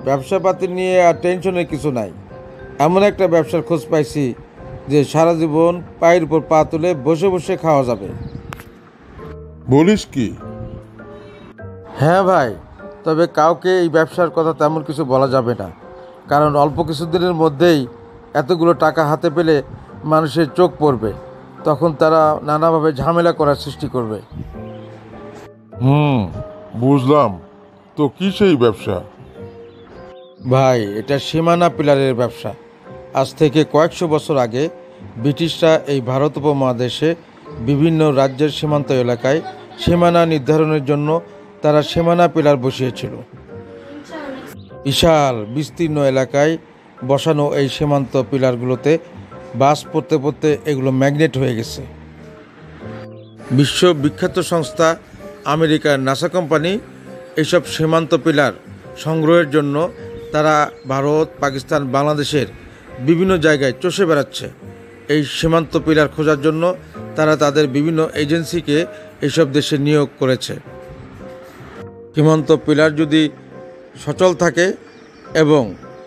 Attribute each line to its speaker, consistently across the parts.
Speaker 1: ব্যবসাপাতি নিয়ে আর টেনশনের কিছু নাই। এমন একটা ব্যবসার খোঁজ পাইছি যে সারা জীবন পায়ের উপর পা তুলে বসে বসে খাওয়া যাবে।
Speaker 2: বলিস কি?
Speaker 1: হ্যাঁ ভাই, তবে কাউকে এই ব্যবসার কথা তেমন কিছু বলা যাবে না, কারণ অল্প কিছুদিনের মধ্যেই এতগুলো টাকা হাতে পেলে মানুষের চোখ পড়বে, তখন তারা নানাভাবে ঝামেলা করার সৃষ্টি করবে।
Speaker 2: বুঝলাম। তো কি সেই ব্যবসা?
Speaker 1: ভাই, এটা সীমানা পিলারের ব্যবসা। আজ থেকে কয়েকশো বছর আগে ব্রিটিশরা এই ভারত উপমহাদেশে বিভিন্ন রাজ্যের সীমান্ত এলাকায় সীমানা নির্ধারণের জন্য তারা সীমানা পিলার বসিয়েছিল। বিশাল বিস্তীর্ণ এলাকায় বসানো এই সীমান্ত পিলারগুলোতে বাস পড়তে পড়তে এগুলো ম্যাগনেট হয়ে গেছে। বিশ্ববিখ্যাত সংস্থা আমেরিকার নাসা কোম্পানি এইসব সীমান্ত পিলার সংগ্রহের জন্য তারা ভারত, পাকিস্তান, বাংলাদেশের বিভিন্ন জায়গায় চষে বেড়াচ্ছে। এই সীমান্ত পিলার খোঁজার জন্য তারা তাদের বিভিন্ন এজেন্সিকে এইসব দেশে নিয়োগ করেছে। সীমান্ত পিলার যদি সচল থাকে এবং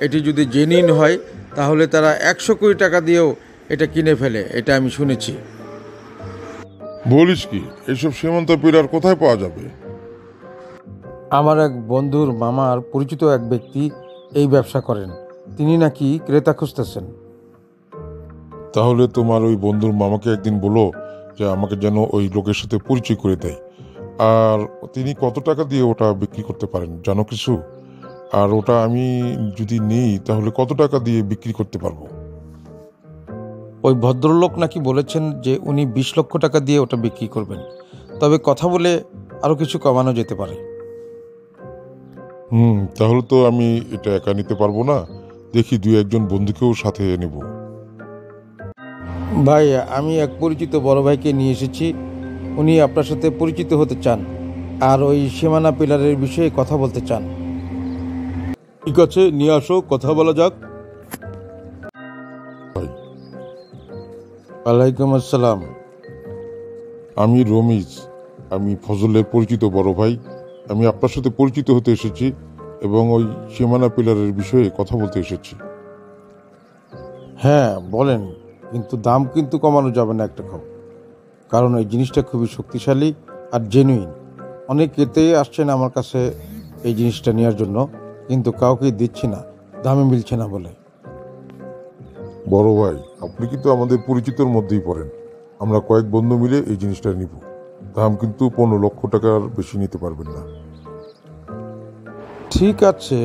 Speaker 1: এটি যদি জেনুইন হয়, তাহলে তারা 100 কোটি টাকা দিয়েও এটা কিনে ফেলে, এটা আমি শুনেছি।
Speaker 2: বলিস কি? এইসব সীমান্ত পিলার কোথায় পাওয়া যাবে?
Speaker 1: আমার এক বন্ধুর মামার পরিচিত এক ব্যক্তি এই ব্যবসা করেন, তিনি নাকি ক্রেতা খুঁজতেছেন।
Speaker 2: তাহলে তোমার ওই বন্ধুর মামাকে একদিন বলো যে আমাকে যেন ওই লোকের সাথে পরিচয় করে দেয়। আর তিনি কত টাকা দিয়ে ওটা বিক্রি করতে পারেন জানো কিছু? আর ওটা আমি যদি নিই তাহলে কত টাকা দিয়ে বিক্রি করতে পারবো?
Speaker 1: ওই ভদ্রলোক নাকি বলেছেন যে উনি 20 লক্ষ টাকা দিয়ে ওটা বিক্রি করবেন, তবে কথা বলে আরও কিছু কমানো যেতে পারে।
Speaker 2: তাহলে তো আমি এটা একা নিতে পারবো না, দেখি 2-1 বন্ধুকেও সাথে নেব।
Speaker 1: ভাই, আমি এক পরিচিত বড় ভাইকে নিয়ে এসেছি, উনি আপনার সাথে পরিচিত হতে চান আর ওই সীমানা পিলারের বিষয়ে কথা বলতে চান।
Speaker 2: ঠিক আছে, নিয়ে আসো, কথা বলা যাক।
Speaker 1: ওয়ালাইকুম আসসালাম।
Speaker 2: আমি রমিজ, আমি ফজলের পরিচিত বড় ভাই। আমি আপনার সাথে পরিচিত হতে এসেছি এবং ওই সীমানা পিলারের বিষয়ে কথা বলতে এসেছি।
Speaker 1: হ্যাঁ বলেন, কিন্তু দাম কিন্তু কমানো যাবে না একটা কম, কারণ এই জিনিসটা খুবই শক্তিশালী আর জেনুইন। অনেক ক্রেতাই আসছেন আমার কাছে এই জিনিসটা নেওয়ার জন্য, কিন্তু কাউকেই দিচ্ছি না, দামে মিলছে না বলে।
Speaker 2: বড় ভাই, আপনি কিন্তু আমাদের পরিচিতর মধ্যেই পড়েন। আমরা কয়েক বন্ধু মিলে এই জিনিসটা নিব। দাম কিন্তু 15 লক্ষ টাকার বেশি নিতে পারবেন না।
Speaker 1: ঠিক আছে,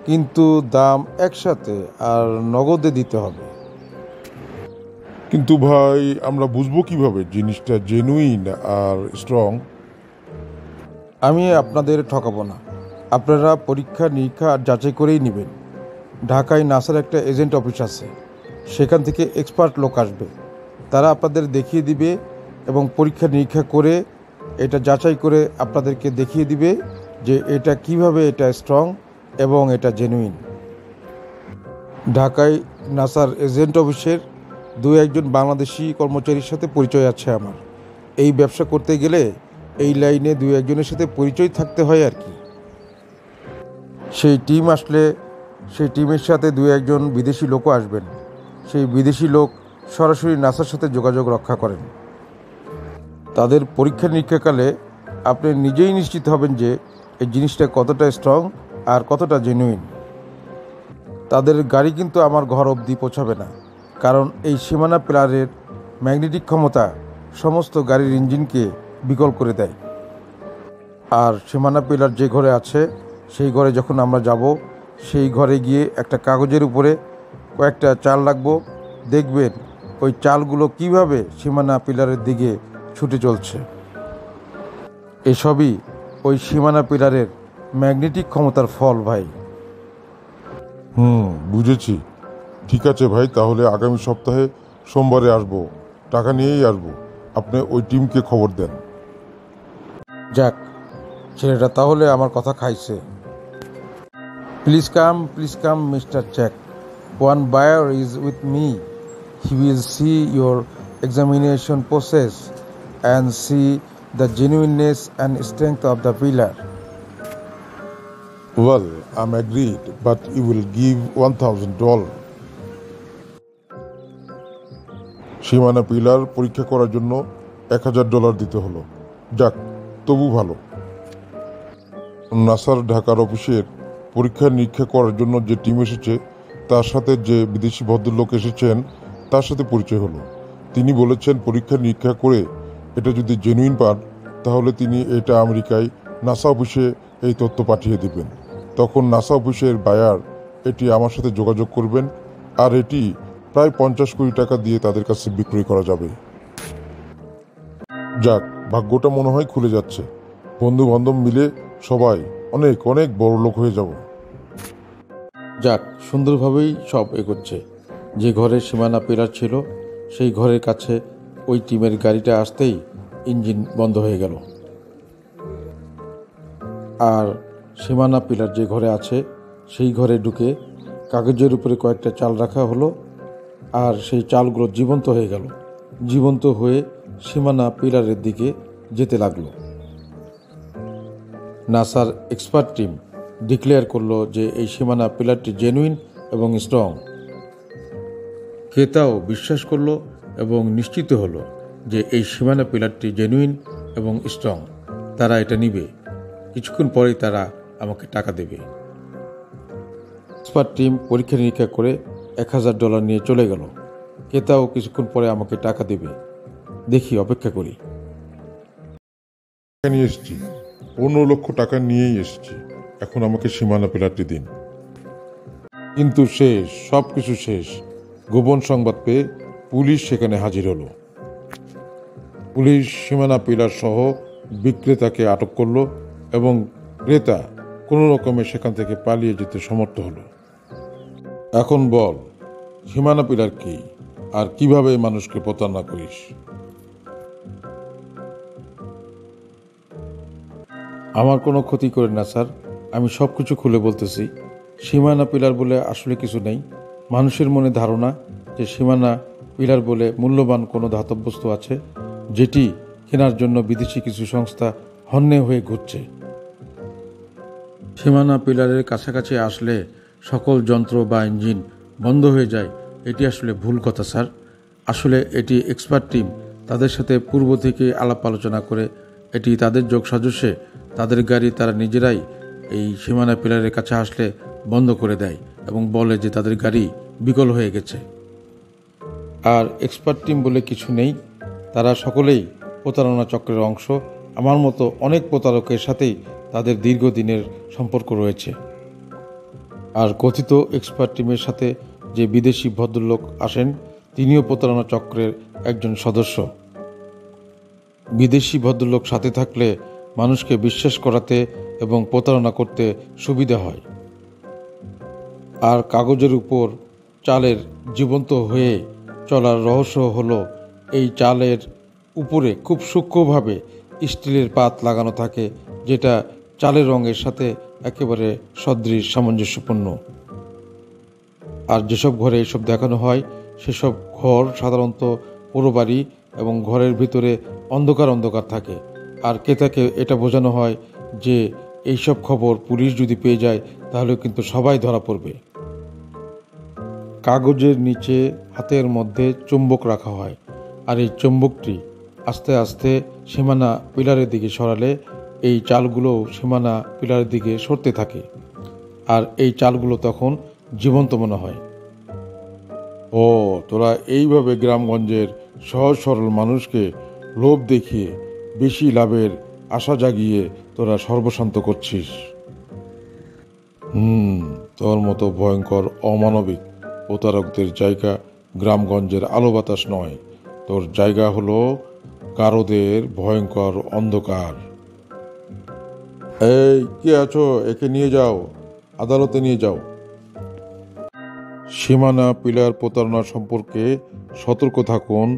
Speaker 1: কিন্তু দাম একসাথে আর নগদে দিতে হবে।
Speaker 2: কিন্তু ভাই, আমরা বুঝবো কিভাবে জিনিসটা জেনুইন আর স্ট্রং?
Speaker 1: আমি আপনাদের ঠকাবো না, আপনারা পরীক্ষা নিরীক্ষা আর যাচাই করেই নেবেন। ঢাকায় নাসার একটা এজেন্ট অফিস আছে, সেখান থেকে এক্সপার্ট লোক আসবে, তারা আপনাদের দেখিয়ে দিবে এবং পরীক্ষা নিরীক্ষা করে এটা যাচাই করে আপনাদেরকে দেখিয়ে দিবে যে এটা কিভাবে এটা স্ট্রং এবং এটা জেনুইন। ঢাকায় নাসার এজেন্ট অফিসের 2-1 বাংলাদেশি কর্মচারীর সাথে পরিচয় আছে আমার। এই ব্যবসা করতে গেলে এই লাইনে 2-1 সাথে পরিচয় থাকতে হয় আর কি। সেই টিম আসলে সেই টিমের সাথে 2-1 বিদেশি লোকও আসবেন। সেই বিদেশি লোক সরাসরি নাসার সাথে যোগাযোগ রক্ষা করেন। তাদের পরীক্ষা নিরীক্ষাকালে আপনি নিজেই নিশ্চিত হবেন যে এই জিনিসটা কতটা স্ট্রং আর কতটা জেনুইন। তাদের গাড়ি কিন্তু আমার ঘর অবধি পৌঁছাবে না, কারণ এই সীমানা পিলারের ম্যাগনেটিক ক্ষমতা সমস্ত গাড়ির ইঞ্জিনকে বিকল করে দেয়। আর সীমানা পিলার যে ঘরে আছে সেই ঘরে যখন আমরা যাব, সেই ঘরে গিয়ে একটা কাগজের উপরে কয়েকটা চাল রাখবো, দেখবেন ওই চালগুলো কিভাবে সীমানা পিলারের দিকে ছুটে চলছে। এসবই ওই সীমানা পিলারের ম্যাগনেটিক ক্ষমতার ফল ভাই।
Speaker 2: বুঝেছি। ঠিক আছে ভাই, তাহলে আগামী সপ্তাহে সোমবারে আসবো, টাকা নিয়েই আসবো। আপনি ওই টিমকে খবর দেন।
Speaker 1: যাক, ছেলেটা তাহলে আমার কথা খাইছে। Please come mister Jack, one buyer is with me. He will see your examination process and see the genuineness and strength of the pillar.
Speaker 2: Well, I'm agreed, but you will give $1,000. সীমানা pillar পরীক্ষা করার জন্য $1,000 দিতে হলো। যাক, তবু ভালো। নাসার ঢাকার অফিসের পরীক্ষা নিরীক্ষা করার জন্য যে টিম এসেছে তার সাথে যে বিদেশি ভদ্রলোক এসেছেন তার সাথে পরিচয় হলো। তিনি বলেছেন পরীক্ষা নিরীক্ষা করে এটা যদি জেনুইন পান তাহলে তিনি এটা আমেরিকায় নাসা অফিসে এই তথ্য পাঠিয়ে দিবেন। তখন নাসা অফিসের বায়ার এটি আমার সাথে যোগাযোগ করবেন, আর এটি প্রায় 50 কোটি টাকা দিয়ে তাদের কাছে বিক্রয় করা যাবে। যাক, ভাগ্যটা মনে হয় খুলে যাচ্ছে। বন্ধু বান্ধব মিলে সবাই অনেক অনেক বড় লোক হয়ে যাব।
Speaker 1: যাক, সুন্দরভাবেই সব এগোচ্ছে। যে ঘরে সীমানা পিলার ছিল সেই ঘরের কাছে ওই টিমের গাড়িটা আসতেই ইঞ্জিন বন্ধ হয়ে গেল। আর সীমানা পিলার যে ঘরে আছে সেই ঘরে ঢুকে কাগজের উপরে কয়েকটা চাল রাখা হলো, আর সেই চালগুলো জীবন্ত হয়ে গেল। জীবন্ত হয়ে সীমানা পিলারের দিকে যেতে লাগলো। নাসার এক্সপার্ট টিম ডিক্লেয়ার করলো যে এই সীমানা পিলারটি জেনুইন এবং স্ট্রং। ক্রেতাও বিশ্বাস করলো এবং নিশ্চিত হলো যে এই সীমানা পিলারটি জেনুইন এবং স্ট্রং। তারা এটা নিবে। কিছুক্ষণ পরেই তারা আমাকে টাকা দেবে। এক্সপার্ট টিম পরীক্ষা নিরীক্ষা করে $1,000 নিয়ে চলে গেল। ক্রেতাও কিছুক্ষণ পরে আমাকে টাকা দেবে। দেখি, অপেক্ষা করি।
Speaker 2: নিয়ে এসেছি, 15 লক্ষ টাকা নিয়েই এসেছি। এখন আমাকে সীমানা পিলারটি দিন।
Speaker 1: কিন্তু শেষ, সব কিছু শেষ। গোপন সংবাদ পেয়ে পুলিশ সেখানে হাজির হলো। পুলিশ সীমানা পিলার সহ বিক্রেতাকে আটক করলো এবং ক্রেতা কোনো রকমে সেখান থেকে পালিয়ে যেতে সমর্থ হলো। এখন বল, সীমানা পিলার কি আর কিভাবে মানুষকে প্রতারণা করিস? আমার কোনো ক্ষতি করে না স্যার, আমি সব কিছু খুলে বলতেছি। সীমানা পিলার বলে আসলে কিছু নেই। মানুষের মনে ধারণা যে সীমানা পিলার বলে মূল্যবান কোনো ধাতব বস্তু আছে, যেটি কেনার জন্য বিদেশি কিছু সংস্থা হন্যে হয়ে ঘুরছে। সীমানা পিলারের কাছাকাছি আসলে সকল যন্ত্র বা ইঞ্জিন বন্ধ হয়ে যায়, এটি আসলে ভুল কথা স্যার। আসলে এটি এক্সপার্ট টিম তাদের সাথে পূর্ব থেকে আলাপ আলোচনা করে এটি তাদের যোগসাজশে তাদের গাড়ি তারা নিজেরাই এই সীমানা পিলারের কাছে আসলে বন্ধ করে দেয় এবং বলে যে তাদের গাড়ি বিকল হয়ে গেছে। আর এক্সপার্ট টিম বলে কিছু নেই, তারা সকলেই প্রতারণা চক্রের অংশ। আমার মতো অনেক প্রতারকের সাথেই তাদের দীর্ঘদিনের সম্পর্ক রয়েছে। আর কথিত এক্সপার্ট টিমের সাথে যে বিদেশি ভদ্রলোক আসেন তিনিও প্রতারণা চক্রের একজন সদস্য। বিদেশি ভদ্রলোক সাথে থাকলে মানুষকে বিশ্বাস করাতে এবং প্রতারণা করতে সুবিধা হয়। আর কাগজের উপর চালের জীবন্ত হয়ে চলার রহস্য হলো এই চালের উপরে খুব সূক্ষ্মভাবে স্টিলের পাত লাগানো থাকে, যেটা চালের রঙের সাথে একেবারে সদৃশ সামঞ্জস্যপূর্ণ। আর যেসব ঘরে এসব দেখানো হয় সেসব ঘর সাধারণত পুরো বাড়ি এবং ঘরের ভিতরে অন্ধকার অন্ধকার থাকে। আর ক্রেতাকে এটা বোঝানো হয় যে এইসব খবর পুলিশ যদি পেয়ে যায় তাহলে কিন্তু সবাই ধরা পড়বে। কাগজের নিচে হাতের মধ্যে চুম্বক রাখা হয়, আর এই চুম্বকটি আস্তে আস্তে সীমানা পিলারের দিকে সরালে এই চালগুলো সীমানা পিলারের দিকে সরতে থাকে, আর এই চালগুলো তখন জীবন্ত মনে হয়। ও, তোরা এইভাবে গ্রামগঞ্জের সহজ সরল মানুষকে লোভ দেখিয়ে বেশি লাভের আশা জাগিয়ে তোরা সর্বশান্ত করছিস। তোর মতো ভয়ঙ্কর অমানবিক প্রতারকদের জায়গা গ্রামগঞ্জের আলো বাতাস নয়, তোর জায়গা হলো গারদের ভয়ঙ্কর অন্ধকার। এই, কে আছো? একে নিয়ে যাও, আদালতে নিয়ে যাও। সীমানা পিলার প্রতারণা সম্পর্কে সতর্ক থাকুন,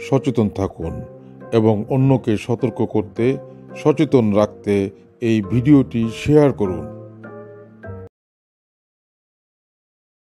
Speaker 1: সচেতন থাকুন এবং অন্যকে সতর্ক করতে, সচেতন রাখতে এই ভিডিওটি শেয়ার করুন।